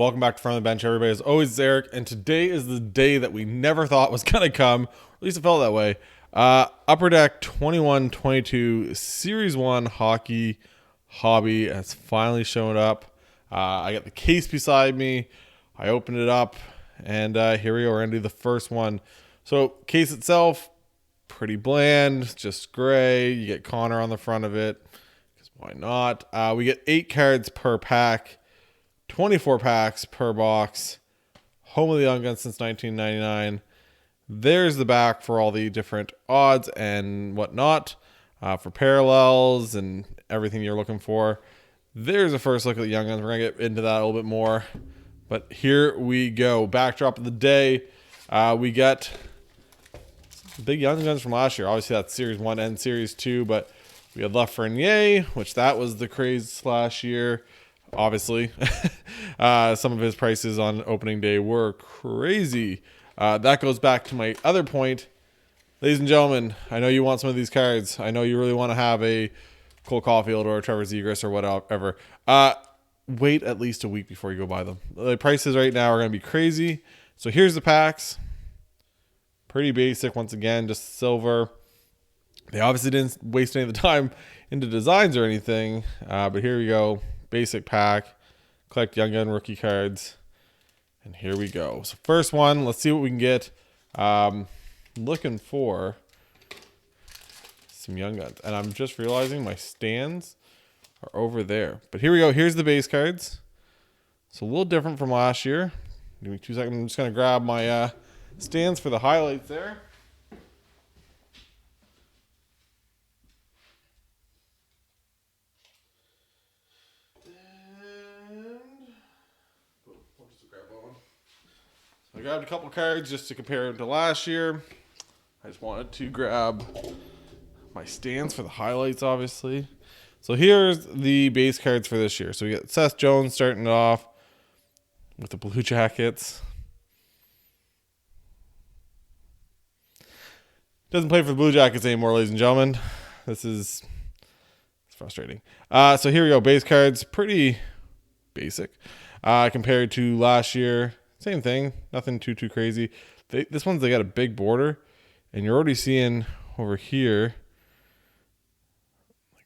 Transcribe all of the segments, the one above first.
Welcome back to From the Bench, everybody. As always, it's Eric, and today is the day that we never thought was going to come. At least it felt that way. Upper Deck 21-22 Series 1 Hockey Hobby has finally shown up. I got the case beside me. I opened it up, and here we go. We're going to do the first one. So, case itself, pretty bland, just gray. You get Connor on the front of it, because why not? We get 8 cards per pack. 24 packs per box. Home of the Young Guns since 1999. There's the back for all the different odds and whatnot, for parallels and everything you're looking for. There's a first look at the Young Guns. We're going to get into that a little bit more. But here we go. Backdrop of the day. We got big Young Guns from last year. Obviously, that's Series 1 and Series 2. But we had Lafreniere, which that was the craze last year. Obviously, some of his prices on opening day were crazy. That goes back to my other point. Ladies and gentlemen, I know you want some of these cards. I know you really want to have a Cole Caulfield or a Trevor Zegras or whatever. Wait at least a week before you go buy them. The prices right now are going to be crazy. So here's the packs. Pretty basic once again, just silver. They obviously didn't waste any of the time into designs or anything. But here we go. Basic pack, collect Young Gun rookie cards, and here we go. So first one, let's see what we can get. Looking for some Young Guns, and I'm just realizing my stands are over there. But here we go. Here's the base cards. It's a little different from last year. Give me 2 seconds. I'm just gonna grab my stands for the highlights there. I grabbed a couple cards just to compare them to last year. I just wanted to grab my stands for the highlights, obviously. So here's the base cards for this year. So we got Seth Jones starting it off with the Blue Jackets. Doesn't play for the Blue Jackets anymore, ladies and gentlemen. It's frustrating. So here we go. Base cards, pretty basic compared to last year. Same thing, nothing too crazy. This one's, they got a big border, and you're already seeing over here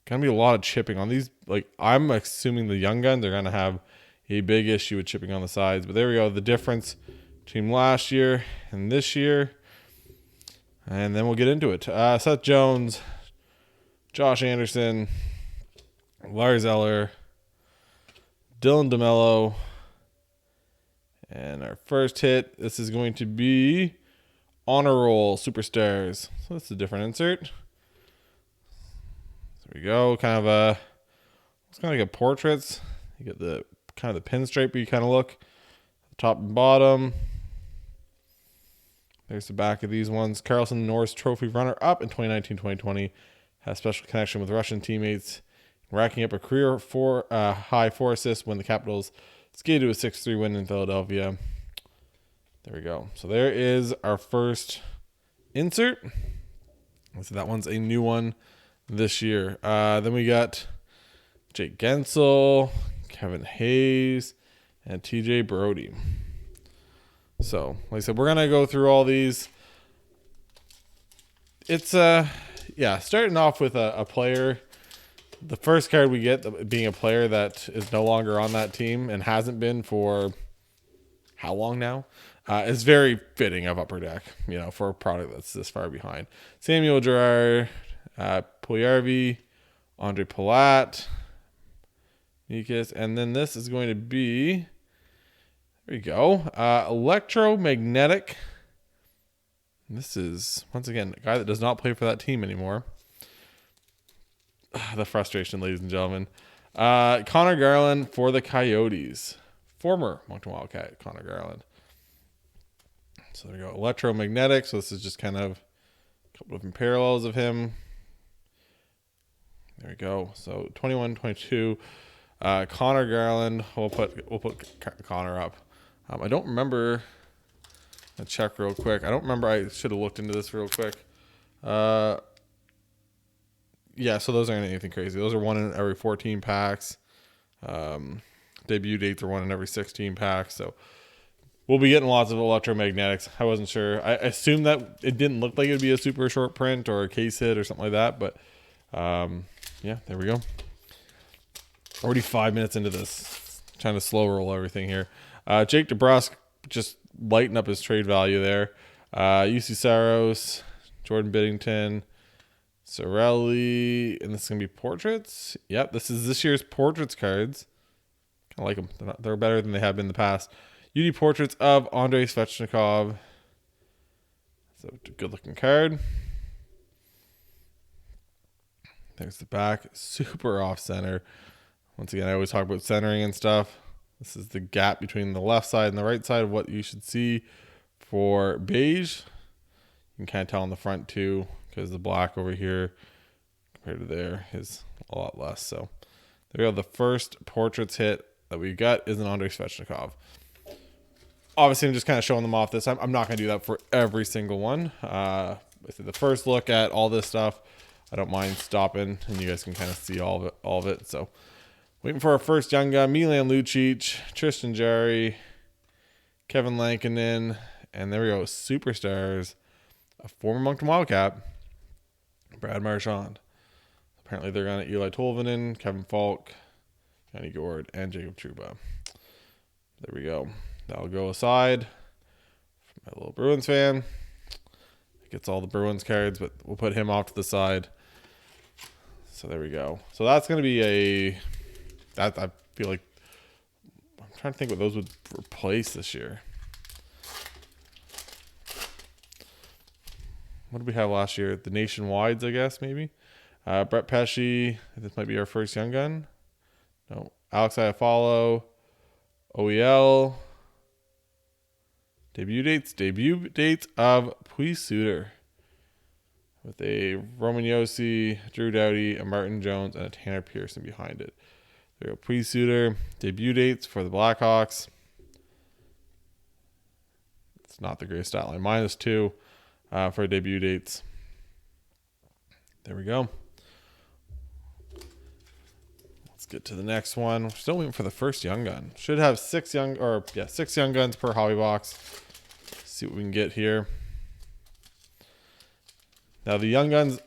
gonna be a lot of chipping on these. Like, I'm assuming the Young Guns are gonna have a big issue with chipping on the sides. But there we go, the difference between last year and this year, and then we'll get into it. Seth Jones, Josh Anderson, Lars Eller, Dylan DeMello. And our first hit, this is going to be Honor Roll Superstars. So that's a different insert. There we go. It's kind of like a portraits. You get the kind of the pinstripe kind of look. Top and bottom. There's the back of these ones. Carlson Norris Trophy runner-up in 2019-2020. Has special connection with Russian teammates. Racking up a career high 4 assists when the Capitals skated to a 6-3 win in Philadelphia. There we go. So there is our first insert. So that one's a new one this year. Then we got Jake Gensel, Kevin Hayes, and TJ Brody. So, like I said, we're going to go through all these. It's, starting off with a player. The first card we get being a player that is no longer on that team and hasn't been for how long now, is very fitting of Upper Deck, for a product that's this far behind. Samuel Girard, Puljujarvi, Andre Palat, Nikas, and then this is going to be, there we go, Electromagnetic. This is, once again, a guy that does not play for that team anymore. The frustration, ladies and gentlemen. Connor Garland for the Coyotes. Former Moncton Wildcat, Connor Garland. So there we go. Electromagnetic. So this is just kind of a couple of different parallels of him. There we go. So 21-22. Connor Garland. We'll put Connor up. I don't remember. I'll check real quick. I don't remember. I should have looked into this real quick. Yeah, so those aren't anything crazy. Those are 1 in every 14 packs. debut dates are one in every 16 packs. So we'll be getting lots of electromagnetics. I wasn't sure. I assumed that it didn't look like it would be a super short print or a case hit or something like that. But yeah, there we go. Already 5 minutes into this. Trying to slow roll everything here. Jake DeBrusk just lighten up his trade value there. UC Saros, Jordan Biddington, Sorelli, and this is going to be portraits. Yep, this is this year's portraits cards. I like them. They're better than they have been in the past. UD portraits of Andrei Svechnikov. So a good looking card. There's the back. Super off center. Once again, I always talk about centering and stuff. This is the gap between the left side and the right side of what you should see for beige. You can kind of tell on the front too, because the black over here compared to there is a lot less. So there we go. The first portraits hit that we got is an Andrei Svechnikov. Obviously, I'm just kind of showing them off this time. I'm not going to do that for every single one. The first look at all this stuff, I don't mind stopping, and you guys can kind of see all of it. So waiting for our first young gun, Milan Lucic, Tristan Jarry, Kevin Lankinen, and there we go, superstars, a former Moncton Wildcat, Brad Marchand. Apparently they're going to Eli Tolvanen, Kevin Falk, Johnny Gord, and Jacob Trouba. There we go. That'll go aside for my little Bruins fan. He gets all the Bruins cards, but we'll put him off to the side. So there we go. So that's going to be that I feel like, I'm trying to think what those would replace this year. What did we have last year? The nationwides, I guess, maybe. Brett Pesce. This might be our first young gun. No. Alex Iafallo. OEL. Debut dates of Puis Suter. With a Roman Yossi, Drew Doughty, a Martin Jones, and a Tanner Pearson behind it. There we go. Puis Suter. Debut dates for the Blackhawks. It's not the greatest stat line. -2 for debut dates. There we go. Let's get to the next one. We're still waiting for the first young gun. Should have 6 young guns per hobby box. See what we can get here. Now the young guns,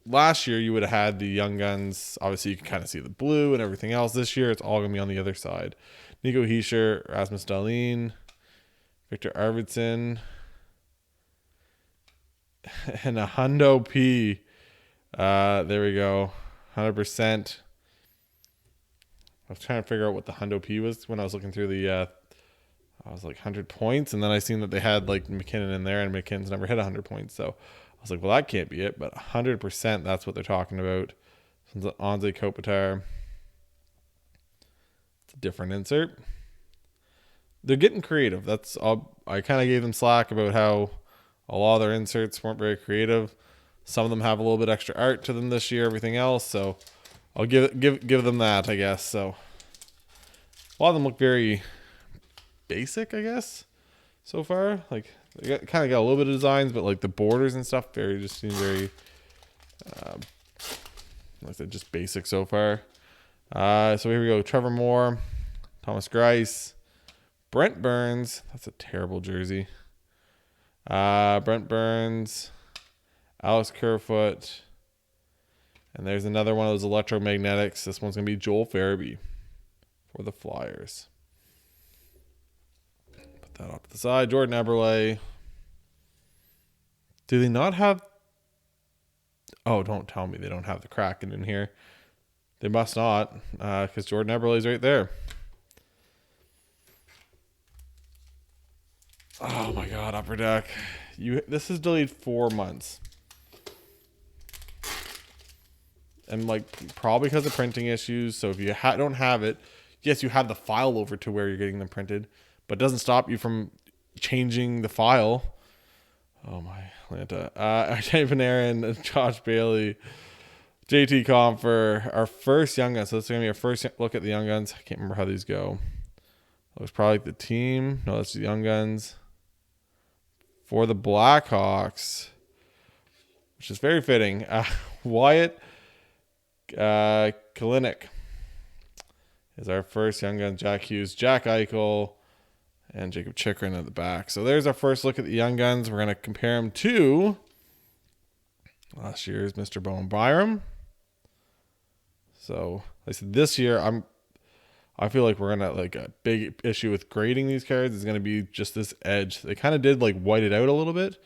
last year you would have had the young guns. Obviously you can kind of see the blue and everything else. This year it's all going to be on the other side. Nico Hischier, Rasmus Dahlin, Victor Arvidsson, and a Hundo P. There we go. 100%. I was trying to figure out what the Hundo P was when I was looking through the I was like 100 points, and then I seen that they had like McKinnon in there, and McKinnon's never hit 100 points. So I was like, well, that can't be it. But 100%, that's what they're talking about. This one's Anze Kopitar. It's a different insert. They're getting creative. That's all. I kind of gave them slack about how a lot of their inserts weren't very creative. Some of them have a little bit extra art to them this year, everything else. So I'll give them that, I guess. So a lot of them look very basic, I guess, so far. Like they kind of got a little bit of designs, but like the borders and stuff seem very like I said, just basic so far. So here we go. Trevor Moore, Thomas Greiss, Brent Burns. That's a terrible jersey. Brent Burns, Alex Kerfoot, and there's another one of those electromagnetics. This one's gonna be Joel Farabee for the Flyers. Put that off to the side. Jordan Eberle. Do they not have? Oh, don't tell me they don't have the Kraken in here. They must not, because Jordan Eberle is right there. Oh my God, Upper Deck. This is delayed 4 months. And like probably because of printing issues. So if you don't have it, yes, you have the file over to where you're getting them printed, but it doesn't stop you from changing the file. Oh my Atlanta. Artemi Panarin, Josh Bailey, JT Compher, our first young guns. So this is gonna be our first look at the young guns. I can't remember how these go. It was probably the team. No, that's the young guns. For the Blackhawks, which is very fitting. Wyatt Kalinick is our first Young Guns. Jack Hughes, Jack Eichel, and Jacob Chikrin at the back. So there's our first look at the Young Guns. We're going to compare them to last year's Mr. Bowen Byram. So like I said, this year I feel like we're gonna like a big issue with grading these cards is gonna be just this edge. They kind of did like white it out a little bit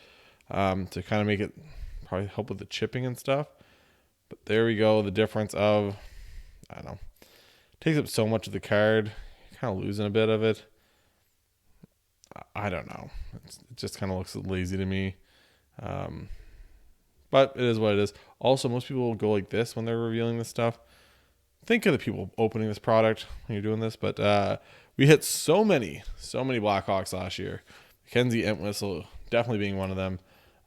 to kind of make it probably help with the chipping and stuff. But there we go. The difference of, I don't know, takes up so much of the card. You're kind of losing a bit of it. I don't know. It just kind of looks lazy to me. But it is what it is. Also, most people will go like this when they're revealing this stuff. Think of the people opening this product when you're doing this. But we hit so many Blackhawks last year. Mackenzie Entwistle definitely being one of them.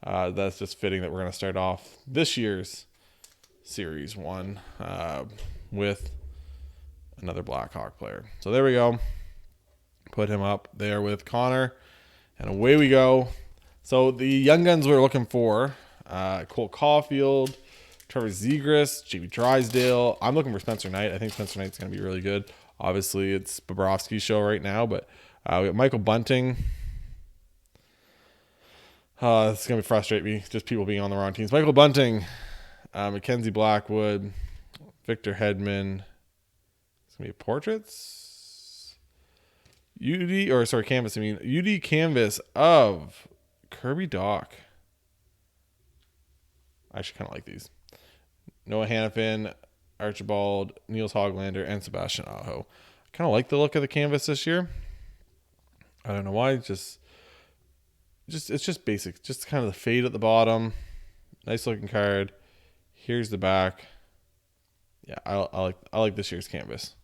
That's just fitting that we're going to start off this year's Series 1 with another Blackhawk player. So there we go. Put him up there with Connor. And away we go. So the Young Guns we're looking for, Cole Caulfield, Trevor Zegras, JB Drysdale. I'm looking for Spencer Knight. I think Spencer Knight's going to be really good. Obviously, it's Bobrovsky's show right now, but we got Michael Bunting. It's going to frustrate me, just people being on the wrong teams. Michael Bunting, Mackenzie Blackwood, Victor Hedman. It's going to be portraits. Canvas. UD canvas of Kirby Dach. I actually kind of like these. Noah Hannafin, Archibald, Niels Hoglander, and Sebastian Aho. I kind of like the look of the canvas this year. I don't know why. It's just basic. Just kind of the fade at the bottom. Nice looking card. Here's the back. Yeah, I like this year's canvas.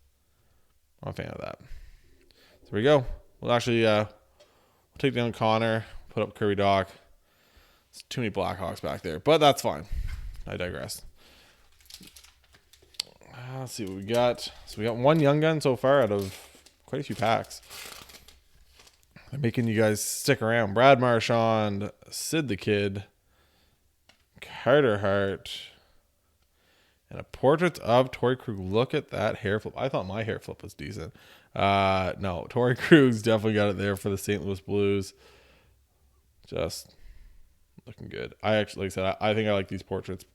I'm a fan of that. So there we go. We'll actually we'll take down Connor, put up Kirby Dach. It's too many Blackhawks back there, but that's fine. I digress. Let's see what we got. So we got one Young Gun so far out of quite a few packs. I'm making you guys stick around. Brad Marchand, Sid the Kid, Carter Hart, and a portrait of Torrey Krug. Look at that hair flip. I thought my hair flip was decent. No, Torrey Krug's definitely got it there for the St. Louis Blues. Just looking good. I actually, like I said, I think I like these portraits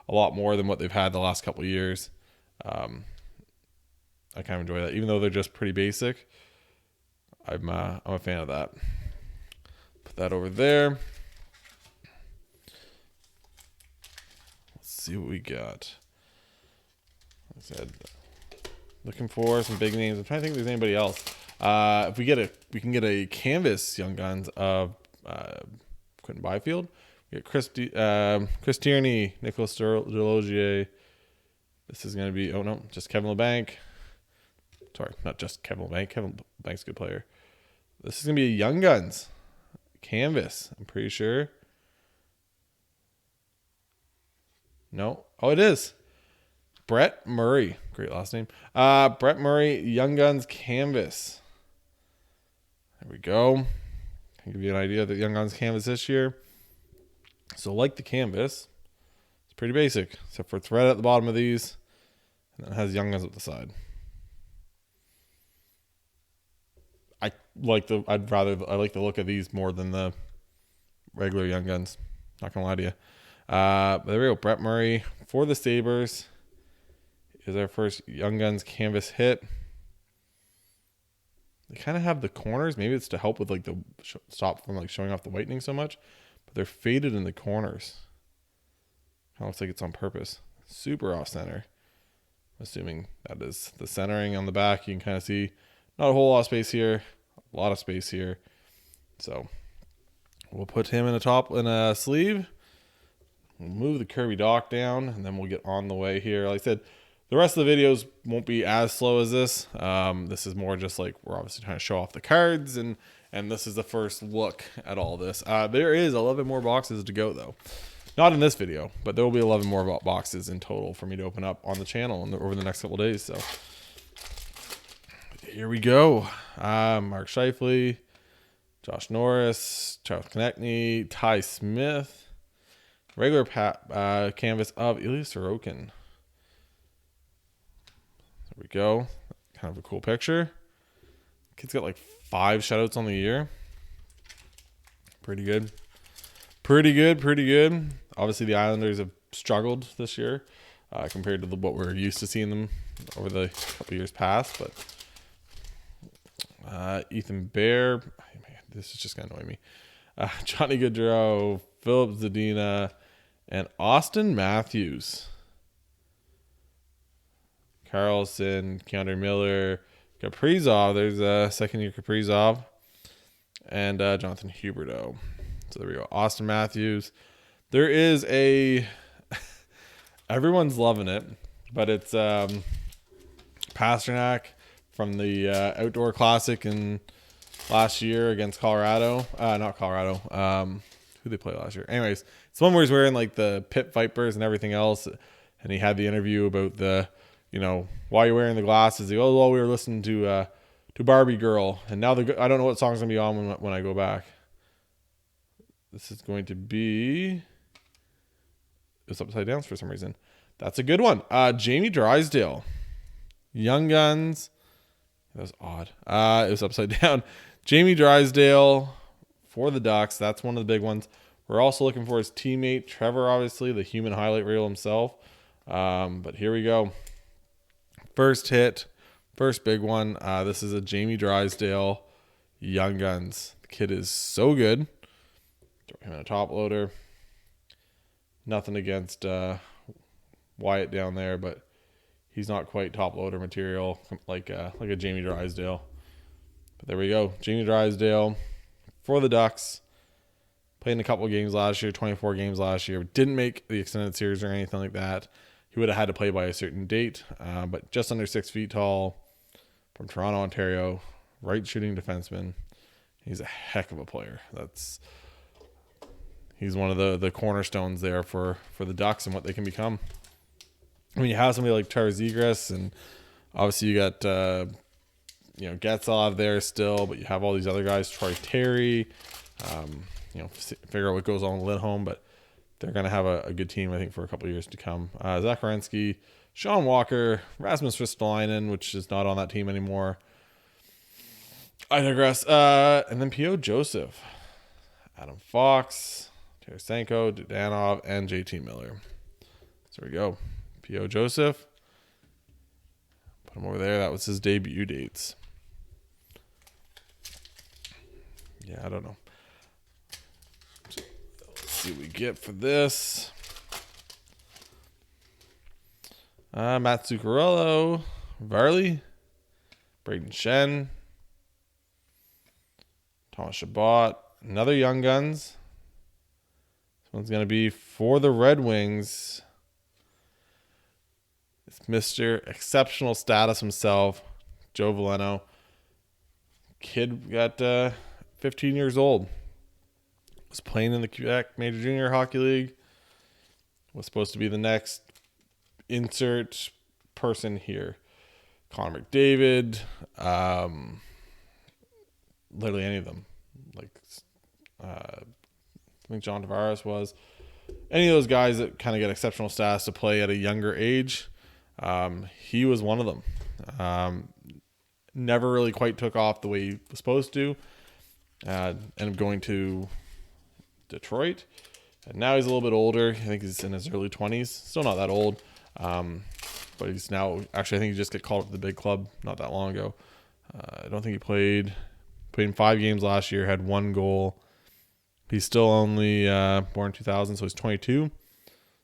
a lot more than what they've had the last couple of years. I kind of enjoy that, even though they're just pretty basic. I'm a fan of that. Put that over there. Let's see what we got. Like I said, looking for some big names. I'm trying to think if there's anybody else. If we can get a canvas Young Guns of Quentin Byfield. We got Chris Tierney, Nicholas Delogier. This is going to be, just Kevin LeBanc. Sorry, not just Kevin LeBanc. Kevin LeBanc's a good player. This is going to be a Young Guns canvas, I'm pretty sure. No. Oh, it is. Brett Murray. Great last name. Brett Murray, Young Guns canvas. There we go. I'll give you an idea of the Young Guns canvas this year. So like the canvas, it's pretty basic, except for it's red at the bottom of these, and then it has Young Guns at the side. I like the look of these more than the regular Young Guns. Not gonna lie to you. But there we go. Brett Murray for the Sabres is our first Young Guns canvas hit. They kind of have the corners. Maybe it's to help with like the stop from like showing off the whitening so much. But they're faded in the corners. Kind of looks like it's on purpose. Super off center. I'm assuming that is the centering on the back. You can kind of see not a whole lot of space here. A lot of space here. So we'll put him in a sleeve. We'll move the Kirby Dach down, and then we'll get on the way here. Like I said, the rest of the videos won't be as slow as this. This is more just like we're obviously trying to show off the cards, and this is the first look at all this. There is 11 more boxes to go, though. Not in this video, but there will be 11 more boxes in total for me to open up on the channel over the next couple of days. So here we go. Mark Scheifele, Josh Norris, Charles Konechny, Ty Smith, regular canvas of Ilya Sorokin. There we go. kind of a cool picture. Kid's got like 5 shutouts on the year. Pretty good. Pretty good. Obviously, the Islanders have struggled this year compared to what we're used to seeing them over the couple years past. But Ethan Bear, man, this is just going to annoy me. Johnny Gaudreau, Philip Zadina, and Austin Matthews. Carlson, Keandre Miller, Kaprizov. There's a second-year Kaprizov. And Jonathan Huberdeau. So there we go. Austin Matthews. There is a... Everyone's loving it, but it's Pasternak from the Outdoor Classic in last year against Colorado. Not Colorado. Who they play last year? Anyways, it's one where he's wearing like the Pit Vipers and everything else. And he had the interview about the, why you're wearing the glasses. He goes, well, we were listening to Barbie Girl. And now I don't know what song's going to be on when I go back. This is going to be... It's upside down for some reason. That's a good one. Jamie Drysdale. Young Guns. That was odd. It was upside down. Jamie Drysdale for the Ducks. That's one of the big ones. We're also looking for his teammate, Trevor, obviously, the human highlight reel himself. But here we go. First hit. First big one. This is a Jamie Drysdale Young Guns. The kid is so good. Throw him in a top loader. Nothing against Wyatt down there, but he's not quite top loader material like a Jamie Drysdale. But there we go. Jamie Drysdale for the Ducks. Played in a couple of games last year, 24 games last year. Didn't make the extended series or anything like that. He would have had to play by a certain date, but just under 6 feet tall from Toronto, Ontario. Right shooting defenseman. He's a heck of a player. He's one of the cornerstones there for the Ducks and what they can become. I mean, you have somebody like Tara Zegras, and obviously you got Getzlav there still, but you have all these other guys, Troy Terry. Figure out what goes on with Lindholm, but they're going to have a good team, I think, for a couple of years to come. Zach Werenski, Sean Walker, Rasmus Ristolainen, which is not on that team anymore. I digress. And then P.O. Joseph, Adam Fox, Tarasenko, Dudanov, and JT Miller. So there we go. P.O. Joseph. Put him over there. That was his debut dates. Yeah, I don't know. Let's see what we get for this. Matt Zuccarello, Varley, Braden Shen, Thomas Chabot, another Young Guns. This one's going to be for the Red Wings. It's Mr. Exceptional Status himself, Joe Veleno. Kid got 15 years old. Was playing in the Quebec Major Junior Hockey League. Was supposed to be the next insert person here. Connor McDavid. Literally any of them. I think John Tavares was. Any of those guys that kind of get exceptional status to play at a younger age. He was one of them. Never really quite took off the way he was supposed to. Ended up going to Detroit. And now he's a little bit older. I think he's in his early 20s. Still not that old. But he's now... Actually, I think he just got called up to the big club not that long ago. I don't think he played in 5 games last year. Had 1 goal. He's still only born 2000, so he's 22.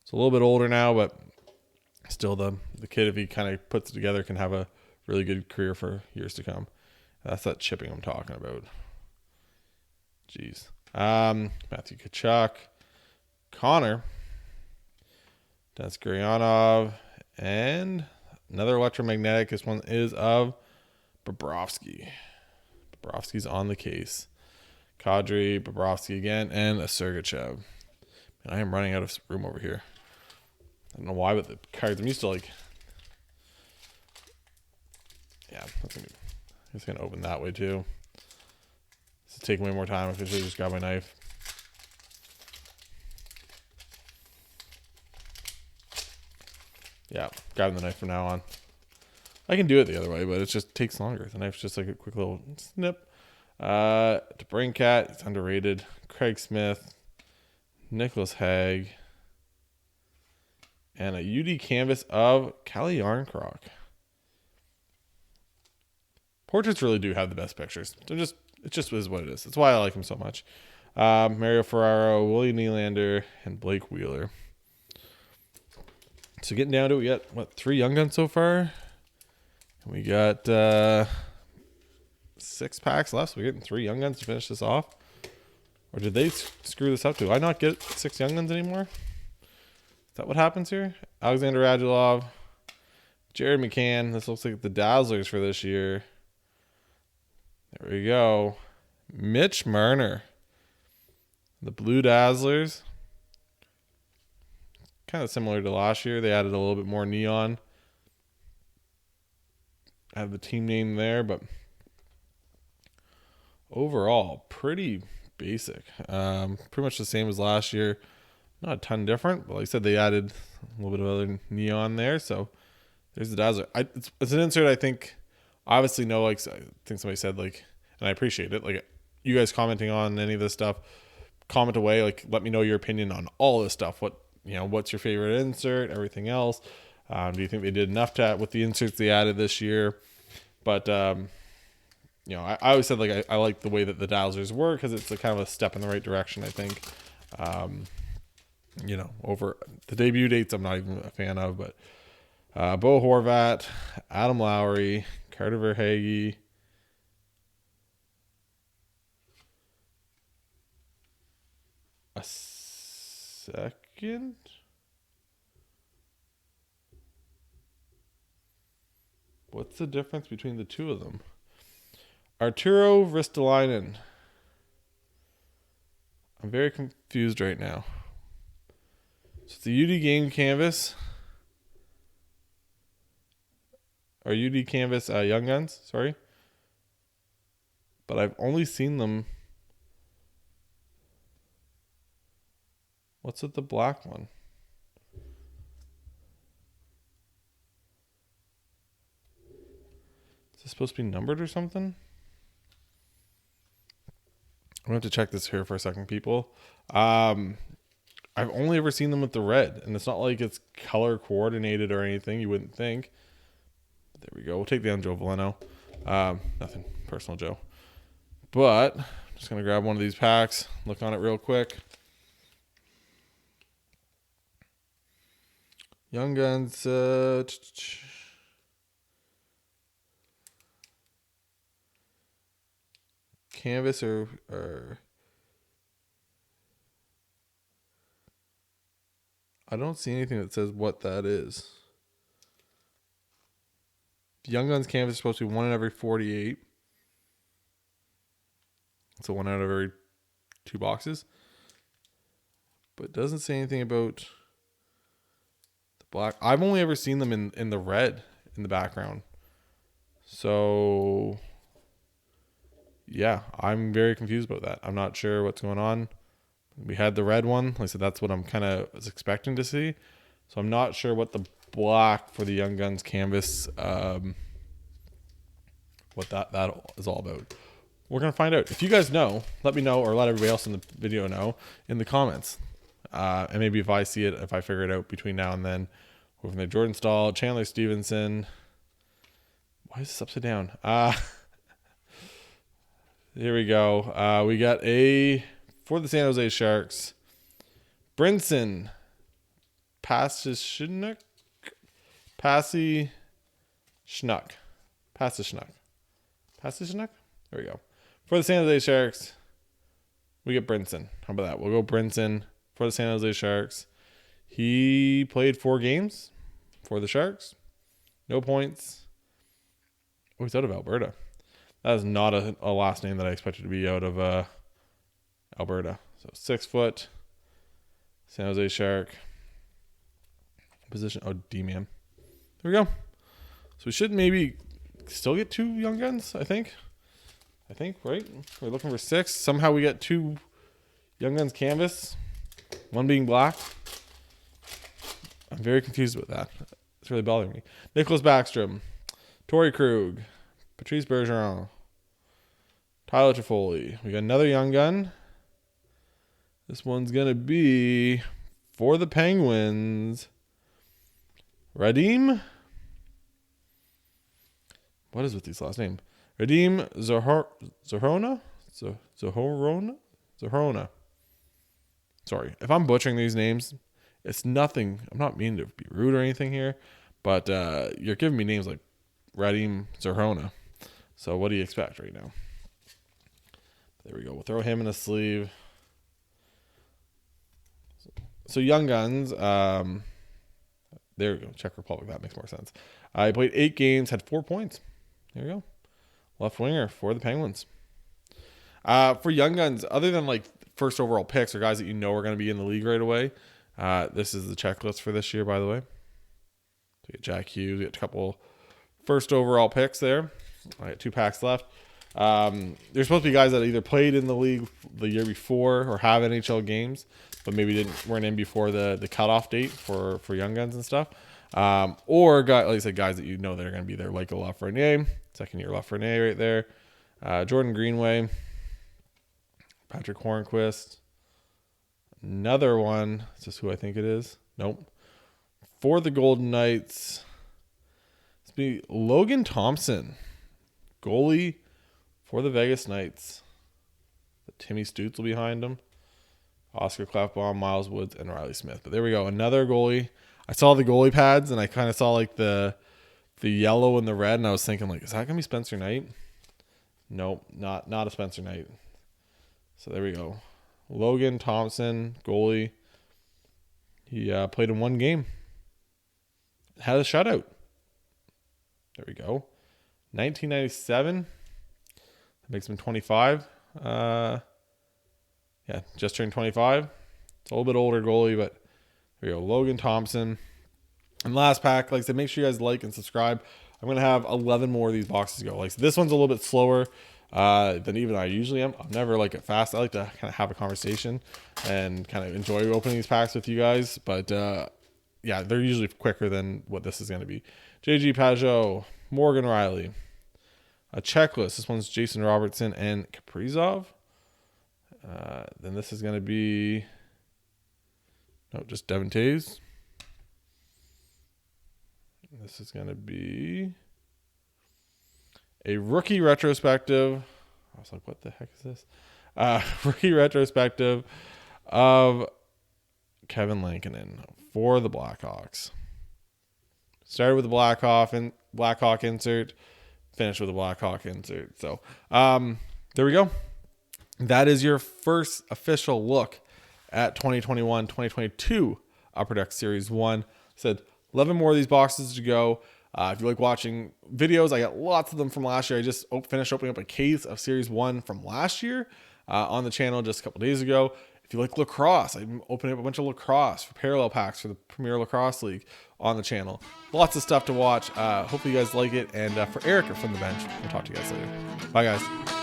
So a little bit older now, but still the kid, if he kind of puts it together, can have a really good career for years to come. That's that chipping I'm talking about. Jeez. Matthew Tkachuk, Connor, Denis Gurianov, and another electromagnetic. This one is of Bobrovsky. Bobrovsky's on the case. Kadri, Bobrovsky again, and a Sergachev. And I am running out of room over here. I don't know why, but the cards, I'm used to yeah, it's going to open that way too. It's taking way more time. I should just grab my knife. Yeah, grabbing the knife from now on. I can do it the other way, but it just takes longer. The knife's just like a quick little snip. DeBrincat, it's underrated. Craig Smith, Nicholas Haig, and a UD canvas of Callie Yarncroc. Portraits really do have the best pictures. It just is what it is. That's why I like them so much. Mario Ferraro, William Nylander, and Blake Wheeler. So getting down to it, we got, what, 3 Young Guns so far? And we got 6 packs left. So we're getting 3 Young Guns to finish this off. Or did they screw this up? Do I not get 6 Young Guns anymore? Is that what happens here? Alexander Radulov, Jared McCann. This looks like the Dazzlers for this year. There we go. Mitch Marner. The Blue Dazzlers. Kind of similar to last year. They added a little bit more neon. I have the team name there, but overall, pretty basic. Pretty much the same as last year. Not a ton different, but like I said, they added a little bit of other neon there. So there's the Dazzler. It's an insert I think, obviously, no, like I think somebody said, like, and I appreciate it. Like, you guys commenting on any of this stuff, comment away. Like, let me know your opinion on all this stuff. What's your favorite insert? Everything else. Do you think they did enough with the inserts they added this year? But I always said, like, I like the way that the Dazzlers were because it's a kind of a step in the right direction, I think. Over the debut dates, I'm not even a fan of, but Bo Horvat, Adam Lowry, Carter Verhaeghe, a second. What's the difference between the two of them? Arturo Ristolainen. I'm very confused right now. So it's the UD game canvas. Or UD canvas Young Guns, sorry. But I've only seen them. What's with the black one? Is this supposed to be numbered or something? I'm going to have to check this here for a second, people. I've only ever seen them with the red, and it's not like it's color coordinated or anything, you wouldn't think. But there we go. We'll take down Joe Valeno. Nothing personal, Joe. But I'm just going to grab one of these packs, look on it real quick. Young Guns. Canvas or I don't see anything that says what that is. Young Guns canvas is supposed to be 1 in every 48. So 1 out of every 2 boxes. But it doesn't say anything about the black. I've only ever seen them in the red in the background. So yeah, I'm very confused about that. I'm not sure what's going on. We had the red one. Like I said, that's what I'm kind of was expecting to see. So I'm not sure what the black for the Young Guns canvas, what that is all about. We're going to find out. If you guys know, let me know or let everybody else in the video know in the comments. And maybe if I see it, if I figure it out between now and then. We're from the Jordan Stahl, Chandler Stevenson. Why is this upside down? Here we go. We got for the San Jose Sharks, Brinson Pasichnuk. There we go. For the San Jose Sharks, we get Brinson. How about that? We'll go Brinson for the San Jose Sharks. He played 4 games for the Sharks. No points. Oh, he's out of Alberta. That is not a last name that I expected to be out of Alberta. So 6 foot, San Jose Shark. Position, D-man. There we go. So we should maybe still get 2 Young Guns, I think. Right? We're looking for 6. Somehow we get 2 Young Guns canvas. 1 being black. I'm very confused with that. It's really bothering me. Nicholas Backstrom. Torrey Krug, Patrice Bergeron, Tyler Toffoli. We got another young gun. This one's going to be for the Penguins. Radim? What is with these last names? Radim Zahorna? Zahorna. Sorry. If I'm butchering these names, it's nothing. I'm not meaning to be rude or anything here, but you're giving me names like Radim Zahorna. So what do you expect right now? There we go. We'll throw him in a sleeve. So Young Guns, there we go. Czech Republic. That makes more sense. He played 8 games, had 4 points. There we go. Left winger for the Penguins. For Young Guns, other than like first overall picks or guys that you know are going to be in the league right away, this is the checklist for this year, by the way. So you get Jack Hughes, you get a couple first overall picks there. I got 2 packs left. There's supposed to be guys that either played in the league the year before or have NHL games, but maybe weren't in before the cutoff date for Young Guns and stuff. Or guys, like I said, guys that you know that are going to be there, like a Lafreniere, second year Lafreniere right there. Jordan Greenway, Patrick Hornquist, another one. Is this who I think it is? Nope. For the Golden Knights, it's be Logan Thompson, goalie for the Vegas Knights. Timmy Stutzel behind him. Oscar Klefbom, Miles Woods, and Riley Smith. But there we go. Another goalie. I saw the goalie pads, and I kind of saw like the yellow and the red, and I was thinking, like, is that going to be Spencer Knight? Nope, not a Spencer Knight. So there we go. Logan Thompson, goalie. He played in 1 game. Had a shutout. There we go. 1997. That makes him 25. Yeah, just turned 25. It's a little bit older goalie, but there we go. Logan Thompson. And last pack, like I said, make sure you guys like and subscribe. I'm going to have 11 more of these boxes to go. Like, so this one's a little bit slower than even I usually am. I'm never like it fast. I like to kind of have a conversation and kind of enjoy opening these packs with you guys. But yeah, they're usually quicker than what this is going to be. JG Pajot, Morgan Riley. A checklist. This one's Jason Robertson and Kaprizov. Then this is going to be just Devin Taves. This is going to be a rookie retrospective. I was like, what the heck is this? Rookie retrospective of Kevin Lankinen for the Blackhawks. Started with the Blackhawk insert, finished with a Blackhawk insert. So there we go. That is your first official look at 2021-2022 Upper Deck Series 1. Said 11 more of these boxes to go. If you like watching videos, I got lots of them from last year. I just finished opening up a case of Series 1 from last year on the channel just a couple days ago. If you like lacrosse, I'm opening up a bunch of lacrosse for parallel packs for the Premier Lacrosse League on the channel. Lots of stuff to watch. Hopefully you guys like it. And for Eric from the bench, we'll talk to you guys later. Bye, guys.